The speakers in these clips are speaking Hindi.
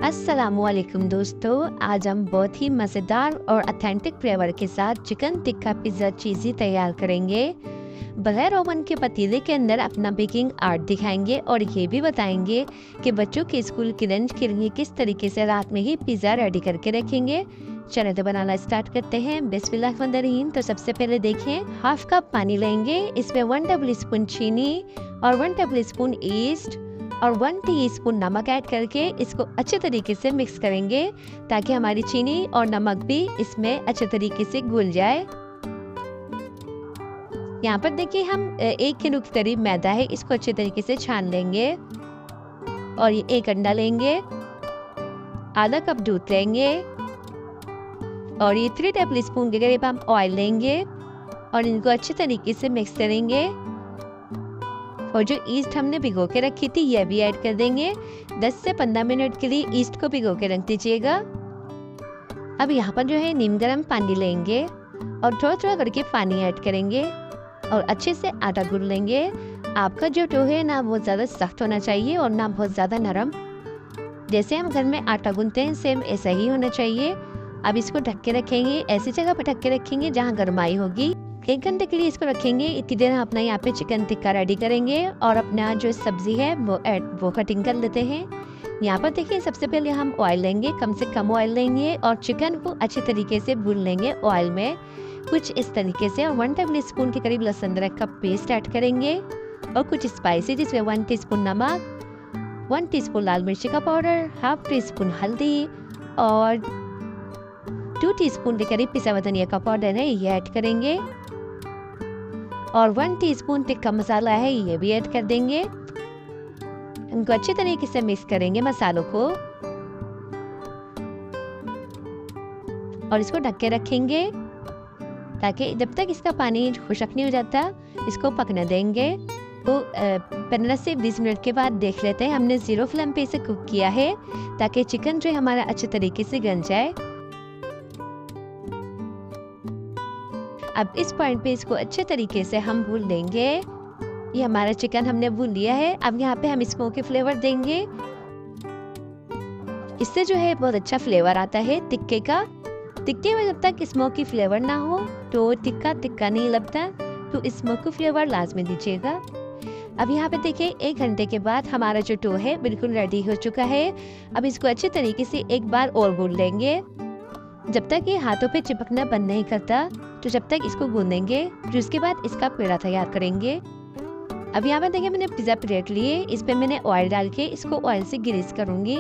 अस्सलामुअलैकुम दोस्तों, आज हम बहुत ही मज़ेदार और ऑथेंटिक फ्लेवर के साथ चिकन टिक्का पिज़्ज़ा चीज़ी तैयार करेंगे। बगैर ओवन के पतीले के अंदर अपना बेकिंग आर्ट दिखाएंगे और ये भी बताएंगे कि बच्चों के स्कूल की लंच के लिए किस तरीके से रात में ही पिज़्ज़ा रेडी करके रखेंगे। चलिए तो बनाना स्टार्ट करते हैं। बिस्मिल्लाहिर्रहमानिर्रहीम। तो सबसे पहले देखें, हाफ कप पानी लेंगे, इसमें 1 टेबल स्पून चीनी और 1 टेबल स्पून ईस्ट और 1 टीस्पून नमक ऐड करके इसको अच्छे तरीके से मिक्स करेंगे ताकि हमारी चीनी और नमक भी इसमें अच्छे तरीके से घुल जाए। यहाँ पर देखिए हम 1 किलो के करीब मैदा है, इसको अच्छे तरीके से छान लेंगे और ये 1 अंडा लेंगे, आधा कप दूध लेंगे और ये 3 टेबल स्पून के करीब हम ऑयल लेंगे और इनको अच्छे तरीके से मिक्स करेंगे। और जो ईस्ट हमने भिगो के रखी थी यह भी ऐड कर देंगे। 10 से 15 मिनट के लिए ईस्ट को भिगो के रख दीजिएगा। अब यहाँ पर जो है नीम गर्म पानी लेंगे और थोड़ा थोड़ा करके पानी ऐड करेंगे और अच्छे से आटा गूंथ लेंगे। आपका जो डो है ना बहुत ज़्यादा सख्त होना चाहिए और ना बहुत ज़्यादा नरम। जैसे हम घर में आटा गूंथते हैं सेम ऐसा ही होना चाहिए। अब इसको ढक के रखेंगे, ऐसी जगह पर ढक के रखेंगे जहाँ गर्माई होगी। 1 घंटे के लिए इसको रखेंगे। इतनी देर हम अपना यहाँ पे चिकन टिक्का रेडी करेंगे और अपना जो सब्जी है वो कटिंग कर लेते हैं। यहाँ पर देखिए सबसे पहले हम ऑयल लेंगे, कम से कम ऑयल लेंगे और चिकन को अच्छे तरीके से भून लेंगे ऑयल में कुछ इस तरीके से। और 1 टेबल स्पून के करीब लहसुन अदरक का पेस्ट ऐड करेंगे और कुछ स्पाइसी जिसमें 1 टीस्पून नमक, 1 टीस्पून लाल मिर्ची का पाउडर, हाफ टीस्पून हल्दी और 2 टीस्पून के करीब पिसा हुआ धनिया का पाउडर है ये ऐड करेंगे और 1 टीस्पून टिक्का मसाला है ये भी ऐड कर देंगे। इनको अच्छे तरीके से मिक्स करेंगे मसालों को और इसको ढक के रखेंगे ताकि जब तक इसका पानी खुशक नहीं हो जाता इसको पकने देंगे। तो 15 से 20 मिनट के बाद देख लेते हैं। हमने 0 फ्लेम पे इसे कुक किया है ताकि चिकन जो है हमारा अच्छे तरीके से गल जाए। अब इस पॉइंट पे इसको अच्छे तरीके से हम भून लेंगे। ये हमारा चिकन हमने भून लिया है। अब यहाँ पे हम स्मोकी फ्लेवर देंगे, इससे जो है बहुत अच्छा फ्लेवर आता है टिक्के का। टिक्के में जब तक स्मोकी फ्लेवर ना हो तो टिक्का नहीं लगता, तो स्मोकी फ्लेवर लाजमी दीजिएगा। अब यहाँ पे देखिए 1 घंटे के बाद हमारा जो डो है बिल्कुल रेडी हो चुका है। अब इसको अच्छे तरीके से एक बार और गूंथ लेंगे जब तक ये हाथों पे चिपकना बंद नहीं करता, तो जब तक इसको गूंदेंगे फिर उसके बाद इसका पेड़ा तैयार करेंगे। अब यहाँ पे देखिए मैंने पिज़्ज़ा प्लेट लिए, इस पे मैंने ऑयल डाल के इसको ऑयल से ग्रीस करूँगी।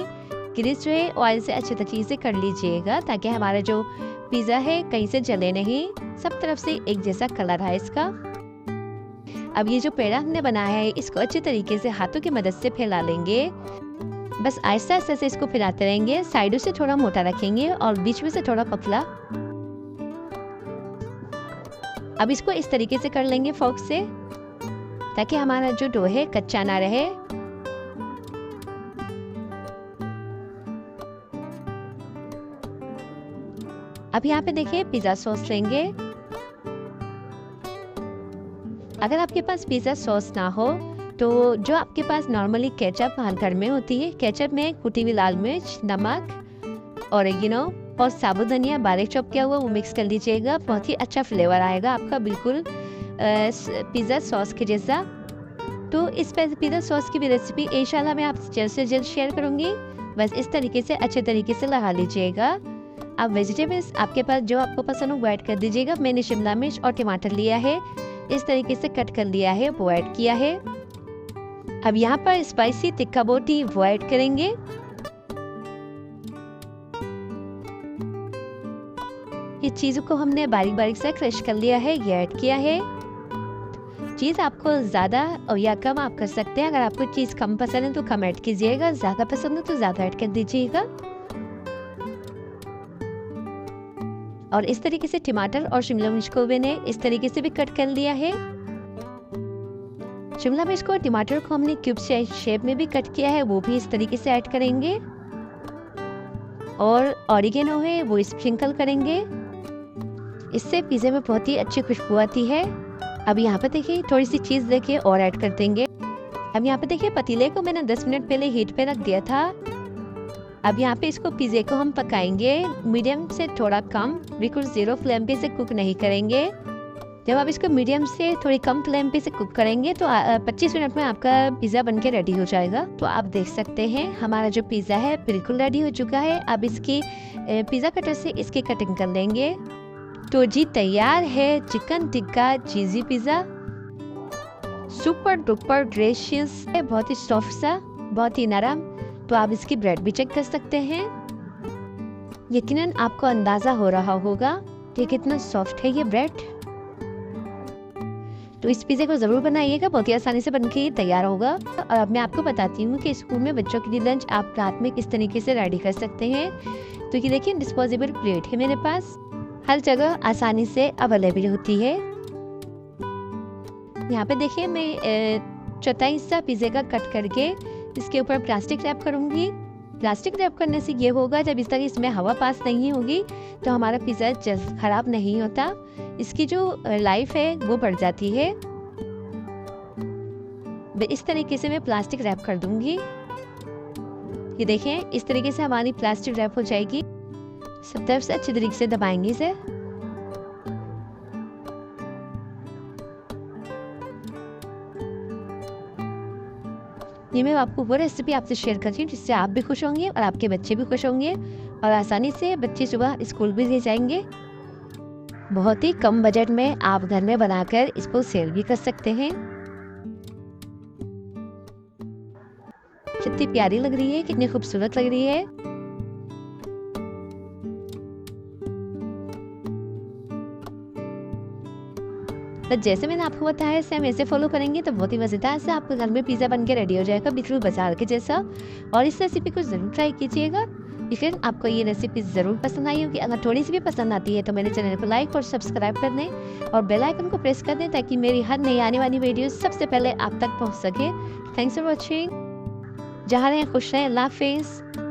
ग्रीस जो है ऑयल से अच्छे तरीके से कर लीजिएगा ताकि हमारा जो पिज़्ज़ा है कहीं से जले नहीं, सब तरफ से एक जैसा कलर है इसका। अब ये जो पेड़ा हमने बनाया है इसको अच्छे तरीके से हाथों की मदद से फैला लेंगे। बस आहिस्ता आहिस्ता से इसको फैलाते रहेंगे। साइडों से थोड़ा मोटा रखेंगे और बीच में से थोड़ा पतला। अब इसको इस तरीके से कर लेंगे फोर्क से ताकि हमारा जो डो है कच्चा ना रहे। अब यहाँ पे देखिए पिज़्ज़ा सॉस लेंगे। अगर आपके पास पिज़्ज़ा सॉस ना हो तो जो आपके पास नॉर्मली केचप घर में होती है, केचप में कुटी हुई लाल मिर्च, नमक, ऑरिगेनो और साबुत धनिया बारीक चॉप किया हुआ वो मिक्स कर लीजिएगा। बहुत ही अच्छा फ्लेवर आएगा आपका, बिल्कुल पिज़्ज़ा सॉस के जैसा। तो इस पिज़्ज़ा सॉस की भी रेसिपी इंशाल्लाह मैं आपसे जल्द से जल्द शेयर करूँगी। बस इस तरीके से अच्छे तरीके से लगा लीजिएगा। अब वेजिटेबल्स आपके पास जो आपको पसंद हो वो ऐड कर दीजिएगा। मैंने शिमला मिर्च और टमाटर लिया है, इस तरीके से कट कर लिया है, वो ऐड किया है। अब यहाँ पर स्पाइसी टिक्का बोटी वो ऐड करेंगे। ये चीज़ों को हमने बारीक बारीक से क्रश कर लिया है, ये ऐड किया है। चीज़ आपको ज़्यादा और या कम आप कर सकते हैं। अगर आपको चीज़ कम पसंद है तो कम ऐड कीजिएगा, ज़्यादा पसंद है तो ज़्यादा ऐड कर दीजिएगा। और इस तरीके से टमाटर और शिमला मिर्च को मैंने इस तरीके से भी कट कर लिया है। शिमला मिर्च को और टमाटर को हमने क्यूब शेप में भी कट किया है, वो भी इस तरीके से ऐड करेंगे। और ऑरिगेनो है वो स्प्रिंकल करेंगे, इससे पिज़्ज़े में बहुत ही अच्छी खुशबू आती है। अब यहाँ पे देखिए थोड़ी सी चीज़ देखिए और ऐड कर देंगे। अब यहाँ पे देखिए पतीले को मैंने 10 मिनट पहले हीट पे रख दिया था अब यहाँ पे इसको पिज़्ज़े को हम पकाएंगे मीडियम से थोड़ा कम, बिल्कुल 0 फ्लेम पे से कुक नहीं करेंगे। जब आप इसको मीडियम से थोड़ी कम फ्लेम पे से कुक करेंगे तो 25 मिनट में आपका पिज़्ज़ा बनके रेडी हो जाएगा। तो आप देख सकते हैं हमारा जो पिज़्ज़ा है बिल्कुल रेडी हो चुका है। अब इसकी पिज़्ज़ा कटर से इसकी कटिंग कर लेंगे। तो जी तैयार है चिकन टिक्का चीज़ी पिज़्ज़ा। सुपर डुपर डिलीशियस है, बहुत ही सॉफ्ट सा, बहुत ही नरम। तो आप इसकी ब्रेड भी चेक कर सकते हैं। यकीनन आपको अंदाज़ा हो रहा होगा कि कितना सॉफ्ट है ये ब्रेड। तो इस पिज़्ज़े को ज़रूर बनाइएगा, बहुत ही आसानी से बनके तैयार होगा। और अब मैं आपको बताती हूँ कि स्कूल में बच्चों के लिए लंच आप रात में किस तरीके से रेडी कर सकते हैं। तो ये देखिए डिस्पोजेबल प्लेट है मेरे पास, हर जगह आसानी से अवेलेबल होती है। यहाँ पे देखिए मैं चौथाई हिस्सा पिज़्ज़े का कट करके इसके ऊपर प्लास्टिक रैप करूँगी। प्लास्टिक रैप करने से ये होगा जब इस तरह इसमें हवा पास नहीं होगी तो हमारा पिज़्ज़ा जल्द ख़राब नहीं होता, इसकी जो लाइफ है वो बढ़ जाती है। इस तरीके से मैं प्लास्टिक रैप कर दूंगी। ये देखें इस तरीके से हमारी प्लास्टिक रैप हो जाएगी। सब तरफ से अच्छी तरीके से दबाएंगे इसे। ये मैं आपको वो रेसिपी आपसे शेयर करती हूँ जिससे आप भी खुश होंगे और आपके बच्चे भी खुश होंगे और आसानी से बच्चे सुबह स्कूल भी ले जाएंगे। बहुत ही कम बजट में आप घर में बनाकर इसको सेल भी कर सकते हैं। कितनी प्यारी लग रही है, कितनी खूबसूरत लग रही है। तो जैसे मैंने आपको बताया सेम ऐसे फॉलो करेंगे तो बहुत ही मज़ेदार से आपके घर में पिज़्ज़ा बन के रेडी हो जाएगा, बिल्कुल बाजार के जैसा। और इस रेसिपी को ज़रूर ट्राई कीजिएगा। लेकिन आपको ये रेसिपी ज़रूर पसंद आई होगी। अगर थोड़ी सी भी पसंद आती है तो मेरे चैनल को लाइक और सब्सक्राइब कर दें और बेल आइकन को प्रेस कर दें ताकि मेरी हर नई आने वाली वीडियो सबसे पहले आप तक पहुँच सके। Thanks for watching. जहाँ रहें खुश रहें। अल्लाह हाफिज़।